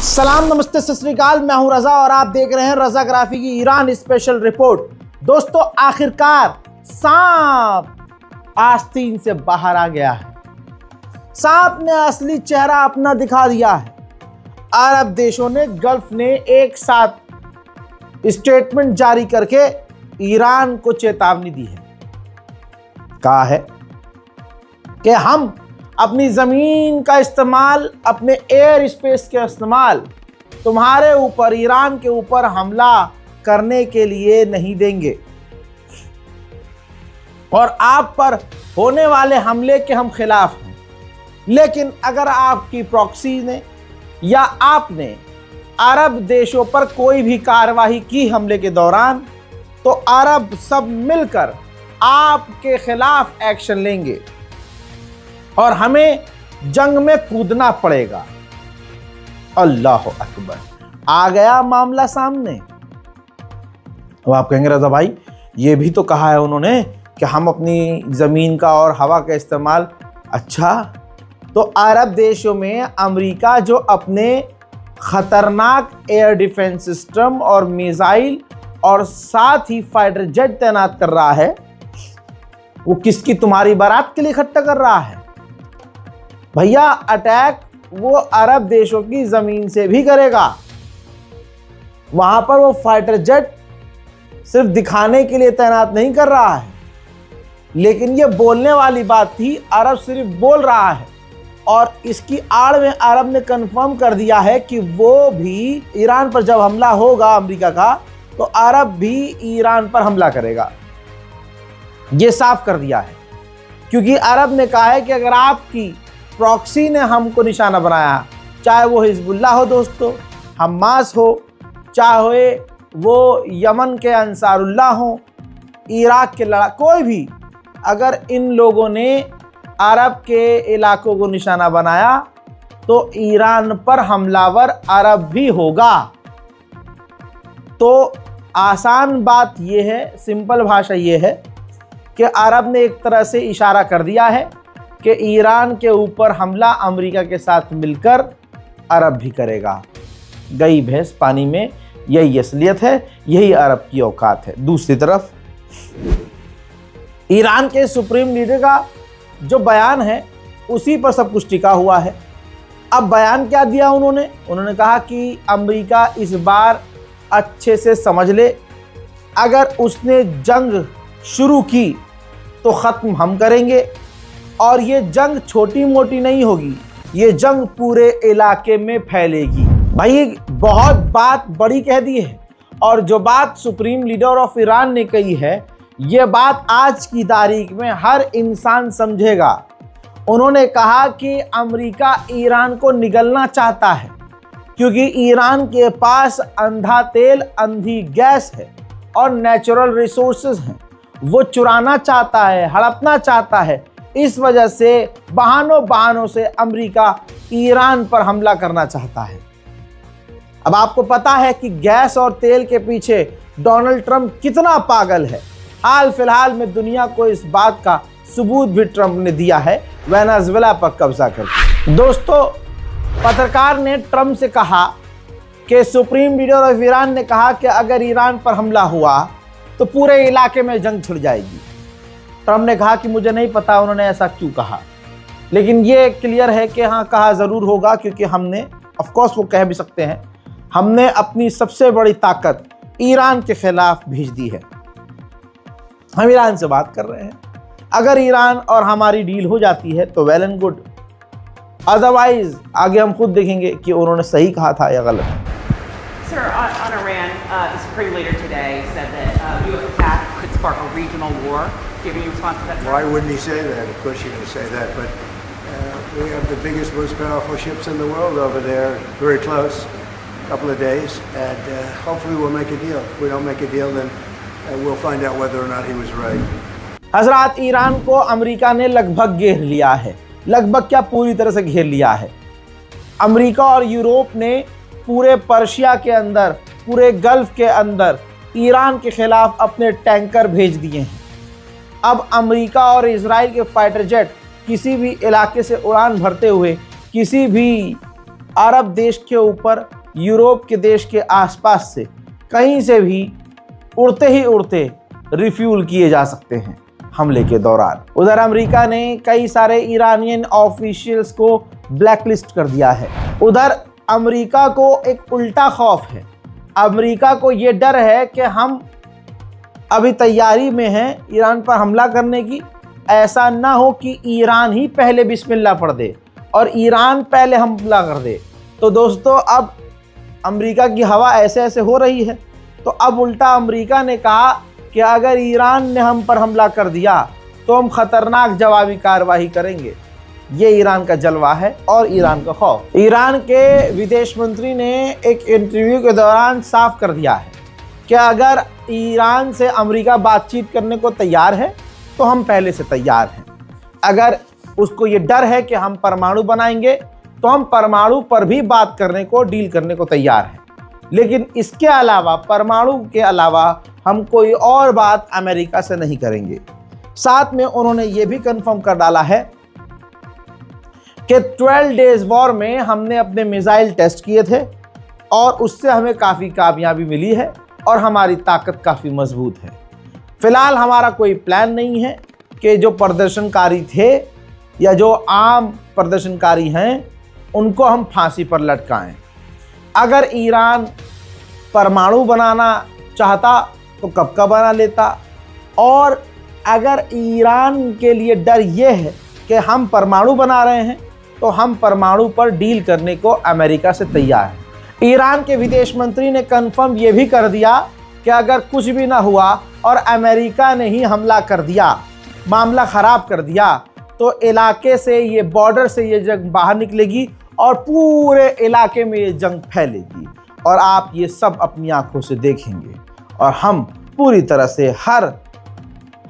सलाम, नमस्ते, सत श्री अकाल। मैं हूं रजा और आप देख रहे हैं रजाग्राफी की ईरान स्पेशल रिपोर्ट। दोस्तों, आखिरकार सांप आस्तीन से बाहर आ गया है। सांप ने असली चेहरा अपना दिखा दिया है। अरब देशों ने, गल्फ ने एक साथ स्टेटमेंट जारी करके ईरान को चेतावनी दी है। कहा है कि हम अपनी ज़मीन का इस्तेमाल, अपने एयर स्पेस के इस्तेमाल तुम्हारे ऊपर, ईरान के ऊपर हमला करने के लिए नहीं देंगे और आप पर होने वाले हमले के हम खिलाफ हैं। लेकिन अगर आपकी प्रॉक्सी ने या आपने अरब देशों पर कोई भी कार्रवाई की हमले के दौरान, तो अरब सब मिलकर आपके खिलाफ एक्शन लेंगे और हमें जंग में कूदना पड़ेगा। अल्लाह अकबर, आ गया मामला सामने। अब आप कहेंगे रजा भाई, ये भी तो कहा है उन्होंने कि हम अपनी ज़मीन का और हवा का इस्तेमाल। अच्छा, तो अरब देशों में अमेरिका जो अपने ख़तरनाक एयर डिफेंस सिस्टम और मिसाइल और साथ ही फाइटर जेट तैनात कर रहा है, वो किसकी, तुम्हारी बारात के लिए इकट्ठा कर रहा है? भैया, अटैक वो अरब देशों की ज़मीन से भी करेगा। वहां पर वो फाइटर जेट सिर्फ दिखाने के लिए तैनात नहीं कर रहा है, लेकिन ये बोलने वाली बात थी। अरब सिर्फ बोल रहा है और इसकी आड़ में अरब ने कंफर्म कर दिया है कि वो भी ईरान पर जब हमला होगा अमेरिका का, तो अरब भी ईरान पर हमला करेगा। ये साफ कर दिया है, क्योंकि अरब ने कहा है कि अगर आपकी प्रॉक्सी ने हमको निशाना बनाया, चाहे वो हिजबुल्लाह हो दोस्तों, हमास हो, चाहे वो यमन के अंसारुल्लाह हो, इराक के कोई भी, अगर इन लोगों ने अरब के इलाकों को निशाना बनाया, तो ईरान पर हमलावर अरब भी होगा। तो आसान बात यह है, सिंपल भाषा ये है कि अरब ने एक तरह से इशारा कर दिया है कि ईरान के ऊपर हमला अमेरिका के साथ मिलकर अरब भी करेगा। गई भैंस पानी में, यही असलियत है, यही अरब की औकात है। दूसरी तरफ ईरान के सुप्रीम लीडर का जो बयान है, उसी पर सब कुछ टिका हुआ है। अब बयान क्या दिया उन्होंने? उन्होंने कहा कि अमेरिका इस बार अच्छे से समझ ले, अगर उसने जंग शुरू की तो ख़त्म हम करेंगे, और ये जंग छोटी मोटी नहीं होगी, ये जंग पूरे इलाके में फैलेगी। भाई, बहुत बात बड़ी कह दी है, और जो बात सुप्रीम लीडर ऑफ ईरान ने कही है, ये बात आज की तारीख में हर इंसान समझेगा। उन्होंने कहा कि अमेरिका ईरान को निगलना चाहता है, क्योंकि ईरान के पास अंधा तेल, अंधी गैस है और नेचुरल रिसोर्सेज हैं। वो चुराना चाहता है, हड़पना चाहता है। इस वजह से बहानों से अमेरिका ईरान पर हमला करना चाहता है। अब आपको पता है कि गैस और तेल के पीछे डोनाल्ड ट्रंप कितना पागल है। हाल फिलहाल में दुनिया को इस बात का सबूत भी ट्रंप ने दिया है, वेनेजुएला पर कब्जा करके। दोस्तों, पत्रकार ने ट्रंप से कहा कि सुप्रीम लीडर ऑफ ईरान ने कहा कि अगर ईरान पर हमला हुआ तो पूरे इलाके में जंग छिड़ जाएगी। ट्रंप ने कहा कि मुझे नहीं पता उन्होंने ऐसा क्यों कहा, लेकिन ये क्लियर है कि हाँ, कहा ज़रूर होगा, क्योंकि हमने, ऑफ कोर्स वो कह भी सकते हैं, हमने अपनी सबसे बड़ी ताकत ईरान के खिलाफ भेज दी है। हम ईरान से बात कर रहे हैं। अगर ईरान और हमारी डील हो जाती है तो वेल एंड गुड, अदरवाइज आगे हम खुद देखेंगे कि उन्होंने सही कहा था या गलत। Sir, on Iran, the Supreme Leader today said that U.S. attack could spark a regional war. Do you have any response to that? Why wouldn't he say that? Of course you're going to say that. But we have the biggest, most powerful ships in the world over there, very close, a couple of days, and hopefully we'll make a deal. If we don't make a deal, then we'll find out whether or not he was right. हजरात, Iran को America ने लगभग घेर लिया है। लगभग क्या, पूरी तरह से घेर लिया है। अमेरिका और यूरोप ने पूरे पर्शिया के अंदर, पूरे गल्फ के अंदर ईरान के खिलाफ अपने टैंकर भेज दिए हैं। अब अमेरिका और इजराइल के फाइटर जेट किसी भी इलाके से उड़ान भरते हुए किसी भी अरब देश के ऊपर यूरोप के देश के आसपास से कहीं से भी उड़ते ही उड़ते रिफ्यूल किए जा सकते हैं हमले के दौरान। उधर अमेरिका ने कई सारे ईरानियन ऑफिशियल्स को ब्लैकलिस्ट कर दिया है। उधर अमेरिका को एक उल्टा खौफ है। अमेरिका को ये डर है कि हम अभी तैयारी में हैं ईरान पर हमला करने की, ऐसा ना हो कि ईरान ही पहले बिस्मिल्लाह पढ़ दे और ईरान पहले हमला कर दे। तो दोस्तों अब अमेरिका की हवा ऐसे ऐसे हो रही है, तो अब उल्टा अमेरिका ने कहा कि अगर ईरान ने हम पर हमला कर दिया तो हम खतरनाक जवाबी कार्रवाई करेंगे। ये ईरान का जलवा है और ईरान का खौफ। ईरान के विदेश मंत्री ने एक इंटरव्यू के दौरान साफ कर दिया है कि अगर ईरान से अमेरिका बातचीत करने को तैयार है तो हम पहले से तैयार हैं। अगर उसको ये डर है कि हम परमाणु बनाएंगे तो हम परमाणु पर भी बात करने को, डील करने को तैयार हैं। लेकिन इसके अलावा, परमाणु के अलावा हम कोई और बात अमेरिका से नहीं करेंगे। साथ में उन्होंने ये भी कंफर्म कर डाला है कि 12 डेज वॉर में हमने अपने मिसाइल टेस्ट किए थे और उससे हमें काफ़ी कामयाबी मिली है और हमारी ताकत काफ़ी मजबूत है। फिलहाल हमारा कोई प्लान नहीं है कि जो प्रदर्शनकारी थे या जो आम प्रदर्शनकारी हैं उनको हम फांसी पर लटकाएं। अगर ईरान परमाणु बनाना चाहता तो कब का बना लेता, और अगर ईरान के लिए डर ये है कि हम परमाणु बना रहे हैं तो हम परमाणु पर डील करने को अमेरिका से तैयार हैं। ईरान के विदेश मंत्री ने कंफर्म ये भी कर दिया कि अगर कुछ भी ना हुआ और अमेरिका ने ही हमला कर दिया, मामला ख़राब कर दिया, तो इलाके से, ये बॉर्डर से ये जंग बाहर निकलेगी और पूरे इलाके में ये जंग फैलेगी और आप ये सब अपनी आंखों से देखेंगे और हम पूरी तरह से हर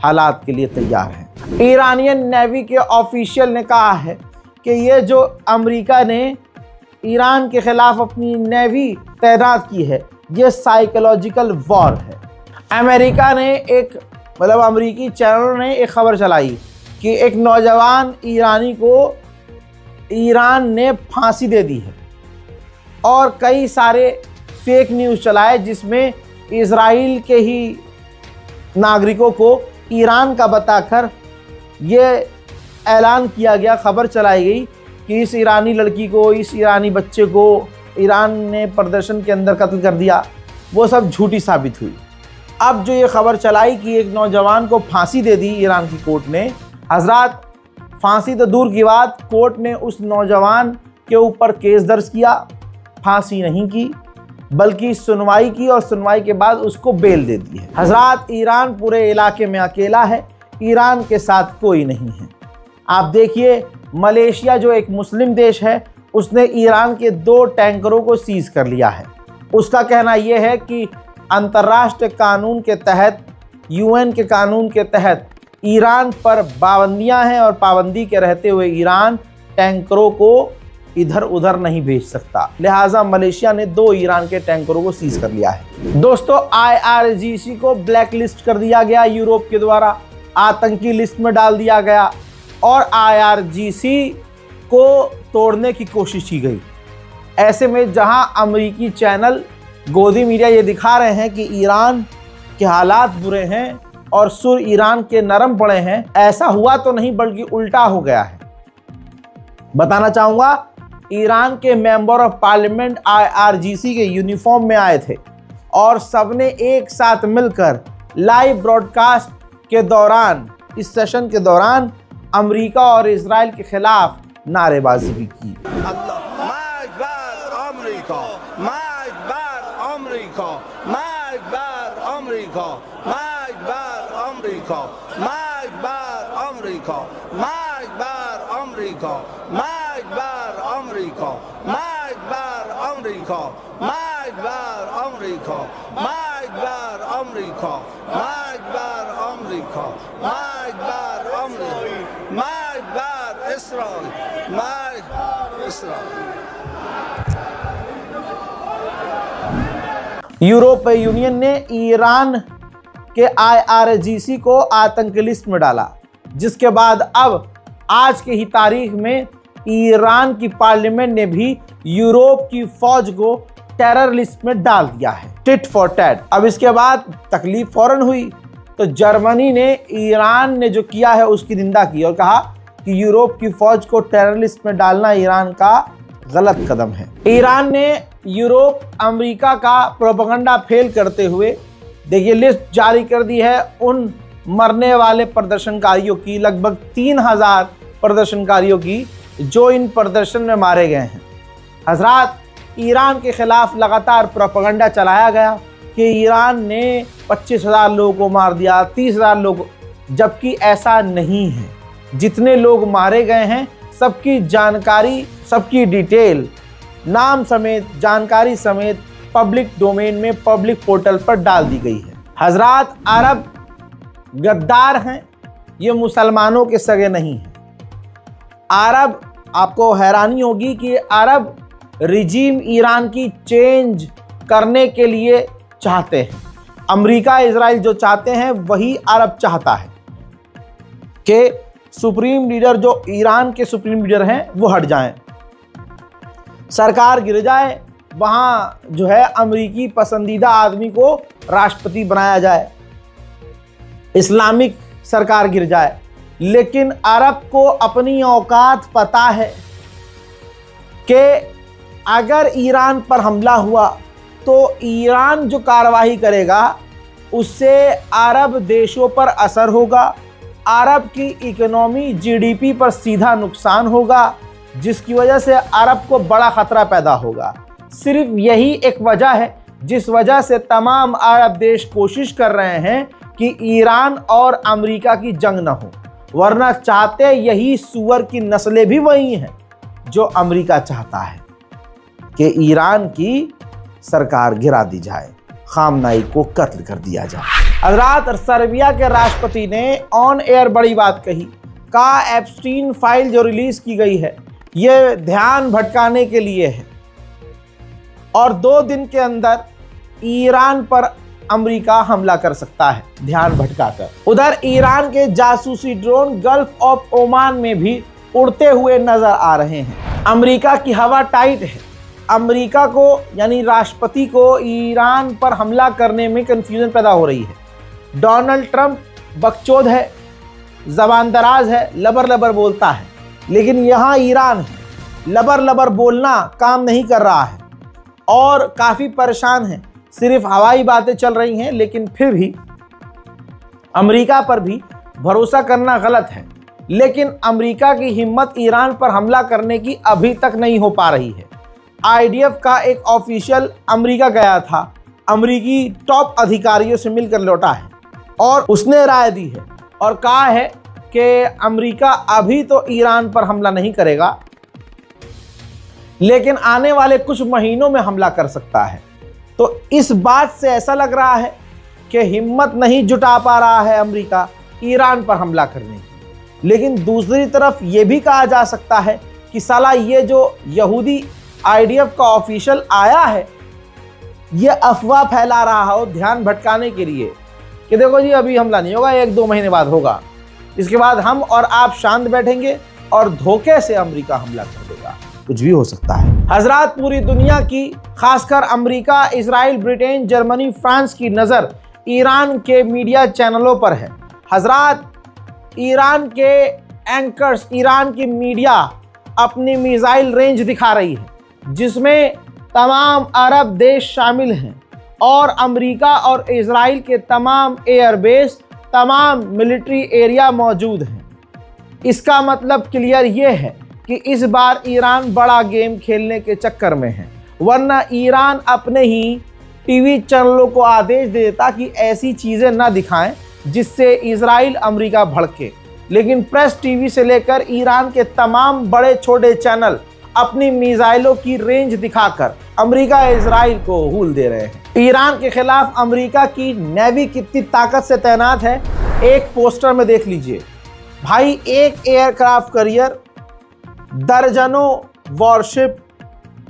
हालात के लिए तैयार हैं। ईरानियन नेवी के ऑफिशियल ने कहा है कि ये जो अमेरिका ने ईरान के खिलाफ अपनी नेवी तैनात की है, ये साइकोलॉजिकल वॉर है। अमेरिका ने अमेरिकी चैनल ने एक खबर चलाई कि एक नौजवान ईरानी को ईरान ने फांसी दे दी है और कई सारे फेक न्यूज़ चलाए जिसमें इजराइल के ही नागरिकों को ईरान का बताकर ये ऐलान किया गया, खबर चलाई गई कि इस ईरानी लड़की को, इस ईरानी बच्चे को ईरान ने प्रदर्शन के अंदर कत्ल कर दिया। वो सब झूठी साबित हुई। अब जो ये खबर चलाई कि एक नौजवान को फांसी दे दी ईरान की कोर्ट ने, हजरात फांसी तो दूर की बात, कोर्ट ने उस नौजवान के ऊपर केस दर्ज किया, फांसी नहीं की बल्कि सुनवाई की और सुनवाई के बाद उसको बेल दे दी है। हजरात ईरान पूरे इलाके में अकेला है, ईरान के साथ कोई नहीं है। आप देखिए मलेशिया जो एक मुस्लिम देश है उसने ईरान के 2 टैंकरों को सीज कर लिया है। उसका कहना यह है कि अंतर्राष्ट्रीय कानून के तहत, यूएन के कानून के तहत ईरान पर पाबंदियां हैं और पाबंदी के रहते हुए ईरान टैंकरों को इधर उधर नहीं भेज सकता। लिहाजा मलेशिया ने 2 ईरान के टैंकरों को सीज कर लिया है। दोस्तों IRGC को ब्लैक लिस्ट कर दिया गया यूरोप के द्वारा, आतंकी लिस्ट में डाल दिया गया और IRGC को तोड़ने की कोशिश की गई। ऐसे में जहां अमेरिकी चैनल गोदी मीडिया ये दिखा रहे हैं कि ईरान के हालात बुरे हैं और सुर ईरान के नरम पड़े हैं, ऐसा हुआ तो नहीं बल्कि उल्टा हो गया है। बताना चाहूँगा ईरान के मेंबर ऑफ पार्लियामेंट IRGC के यूनिफॉर्म में आए थे और सबने एक साथ मिलकर लाइव ब्रॉडकास्ट के दौरान, इस सेशन के दौरान अमेरिका और इजराइल के खिलाफ नारेबाजी भी की। यूरोपीय यूनियन ने ईरान के IRGC को आतंकी लिस्ट में डाला, जिसके बाद अब आज की ही तारीख में ईरान की पार्लियामेंट ने भी यूरोप की फौज को टेरर लिस्ट में डाल दिया है, टिट फॉर टैट। अब इसके बाद तकलीफ फौरन हुई तो जर्मनी ने ईरान ने जो किया है उसकी निंदा की और कहा कि यूरोप की फौज को टेरर लिस्ट में डालना ईरान का गलत कदम है। ईरान ने यूरोप अमेरिका का प्रोपेगेंडा फेल करते हुए देखिए लिस्ट जारी कर दी है उन मरने वाले प्रदर्शनकारियों की, लगभग 3000 प्रदर्शनकारियों की जो इन प्रदर्शन में मारे गए हैं। हजरात, ईरान के खिलाफ लगातार प्रोपेगेंडा चलाया गया कि ईरान ने 25,000 लोगों को मार दिया, 30,000 लोग, जबकि ऐसा नहीं है। जितने लोग मारे गए हैं सबकी जानकारी, सबकी डिटेल, नाम समेत, जानकारी समेत पब्लिक डोमेन में, पब्लिक पोर्टल पर डाल दी गई है। हजरात, अरब गद्दार हैं, ये मुसलमानों के सगे नहीं हैं। अरब, आपको हैरानी होगी कि अरब रिजीम ईरान की चेंज करने के लिए चाहते हैं। अमेरिका, इजराइल जो चाहते हैं वही अरब चाहता है कि सुप्रीम लीडर जो ईरान के सुप्रीम लीडर हैं वो हट जाएं, सरकार गिर जाए, वहाँ जो है अमेरिकी पसंदीदा आदमी को राष्ट्रपति बनाया जाए, इस्लामिक सरकार गिर जाए। लेकिन अरब को अपनी औकात पता है कि अगर ईरान पर हमला हुआ तो ईरान जो कार्रवाई करेगा उससे अरब देशों पर असर होगा, अरब की इकोनॉमी, जीडीपी पर सीधा नुकसान होगा, जिसकी वजह से अरब को बड़ा खतरा पैदा होगा। सिर्फ यही एक वजह है जिस वजह से तमाम अरब देश कोशिश कर रहे हैं कि ईरान और अमेरिका की जंग न हो, वरना चाहते यही सूअर की नस्लें भी वही हैं जो अमेरिका चाहता है कि ईरान की सरकार गिरा दी जाए, खामनाई को कत्ल कर दिया जाए। हजरात, सर्बिया के राष्ट्रपति ने ऑन एयर बड़ी बात कही, कहा एप्स्टीन फाइल जो रिलीज की गई है ये ध्यान भटकाने के लिए है और 2 दिन के अंदर ईरान पर अमेरिका हमला कर सकता है ध्यान भटकाकर। उधर ईरान के जासूसी ड्रोन गल्फ ऑफ ओमान में भी उड़ते हुए नजर आ रहे हैं। अमेरिका की हवा टाइट है। अमेरिका को यानी राष्ट्रपति को ईरान पर हमला करने में कंफ्यूजन पैदा हो रही है। डोनाल्ड ट्रंप बकचोद है, ज़बान दराज है, लबर लबर बोलता है, लेकिन यहाँ ईरान है, लबर लबर बोलना काम नहीं कर रहा है और काफ़ी परेशान है। सिर्फ हवाई बातें चल रही हैं, लेकिन फिर भी अमेरिका पर भी भरोसा करना गलत है। लेकिन अमेरिका की हिम्मत ईरान पर हमला करने की अभी तक नहीं हो पा रही है। आईडीएफ का एक ऑफिशियल अमेरिका गया था, अमेरिकी टॉप अधिकारियों से मिलकर लौटा है और उसने राय दी है और कहा है कि अमेरिका अभी तो ईरान पर हमला नहीं करेगा, लेकिन आने वाले कुछ महीनों में हमला कर सकता है। तो इस बात से ऐसा लग रहा है कि हिम्मत नहीं जुटा पा रहा है अमेरिका ईरान पर हमला करने की। लेकिन दूसरी तरफ ये भी कहा जा सकता है कि साला ये जो यहूदी आईडीएफ का ऑफिशियल आया है ये अफवाह फैला रहा हो ध्यान भटकाने के लिए कि देखो जी अभी हमला नहीं होगा, 1-2 महीने बाद होगा, इसके बाद हम और आप शांत बैठेंगे और धोखे से अमेरिका हमला कर देगा। कुछ भी हो सकता है। हजरात, पूरी दुनिया की, खासकर America, Israel, Britain, Germany, France की नज़र ईरान के मीडिया चैनलों पर है। हजरात, ईरान के एंकर्स, ईरान की मीडिया अपनी मिसाइल रेंज दिखा रही है जिसमें तमाम अरब देश शामिल हैं और अमेरिका और इजराइल के तमाम एयरबेस, तमाम मिलिट्री एरिया मौजूद हैं। इसका मतलब क्लियर ये है कि इस बार ईरान बड़ा गेम खेलने के चक्कर में है, वरना ईरान अपने ही टीवी चैनलों को आदेश दे देता कि ऐसी चीज़ें ना दिखाएं जिससे इजराइल अमेरिका भड़के। लेकिन प्रेस टीवी से लेकर ईरान के तमाम बड़े छोटे चैनल अपनी मिसाइलों की रेंज दिखाकर अमेरिका इजराइल को हूल दे रहे हैं। ईरान के खिलाफ अमेरिका की नेवी कितनी ताकत से तैनात है एक पोस्टर में देख लीजिए भाई। एक एयरक्राफ्ट कैरियर, दर्जनों वॉरशिप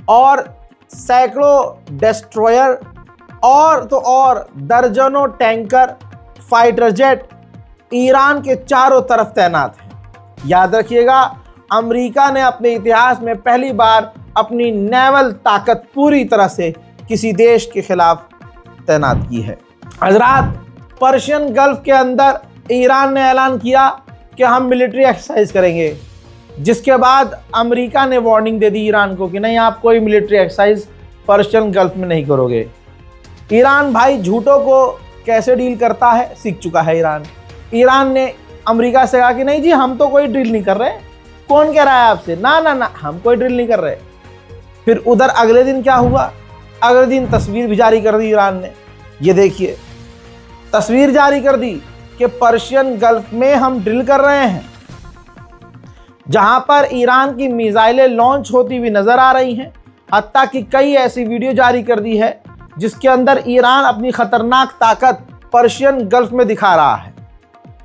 और सैकड़ों डिस्ट्रॉयर और तो और दर्जनों टैंकर, फाइटर जेट ईरान के चारों तरफ तैनात हैं। याद रखिएगा, अमेरिका ने अपने इतिहास में पहली बार अपनी नेवल ताकत पूरी तरह से किसी देश के खिलाफ तैनात की है। हजरात, पर्शियन गल्फ के अंदर ईरान ने ऐलान किया कि हम मिलिट्री एक्सरसाइज करेंगे, जिसके बाद अमेरिका ने वार्निंग दे दी ईरान को कि नहीं, आप कोई मिलिट्री एक्सरसाइज पर्शियन गल्फ में नहीं करोगे। ईरान भाई झूठों को कैसे डील करता है सीख चुका है ईरान। ईरान ने अमेरिका से कहा कि नहीं जी, हम तो कोई ड्रिल नहीं कर रहे। कौन कह रहा है आपसे? ना ना ना, हम कोई ड्रिल नहीं कर रहे। फिर उधर अगले दिन क्या हुआ? अगले दिन तस्वीर भी जारी कर दी ईरान ने। ये देखिए, तस्वीर जारी कर दी कि पर्शियन गल्फ में हम ड्रिल कर रहे हैं, जहां पर ईरान की मिसाइलें लॉन्च होती हुई नजर आ रही हैं। हत्ता कि कई ऐसी वीडियो जारी कर दी है जिसके अंदर ईरान अपनी खतरनाक ताकत पर्शियन गल्फ में दिखा रहा है।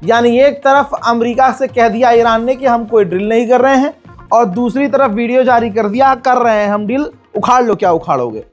यानी एक तरफ अमेरिका से कह दिया ईरान ने कि हम कोई ड्रिल नहीं कर रहे हैं, और दूसरी तरफ वीडियो जारी कर दिया कर रहे हैं हम ड्रिल, उखाड़ लो क्या उखाड़ोगे।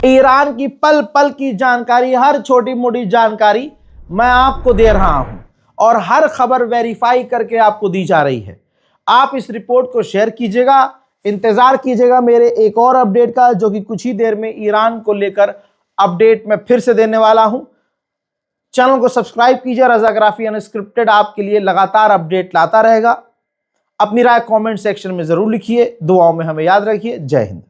ईरान की पल पल की जानकारी, हर छोटी मोटी जानकारी मैं आपको दे रहा हूं, और हर खबर वेरीफाई करके आपको दी जा रही है। आप इस रिपोर्ट को शेयर कीजिएगा, इंतजार कीजिएगा मेरे एक और अपडेट का, जो कि कुछ ही देर में ईरान को लेकर अपडेट मैं फिर से देने वाला हूं। चैनल को सब्सक्राइब कीजिए। रज़ाग्राफी अनस्क्रिप्टेड आपके लिए लगातार अपडेट लाता रहेगा। अपनी राय कमेंट सेक्शन में जरूर लिखिए। दुआओं में हमें याद रखिए। जय हिंद।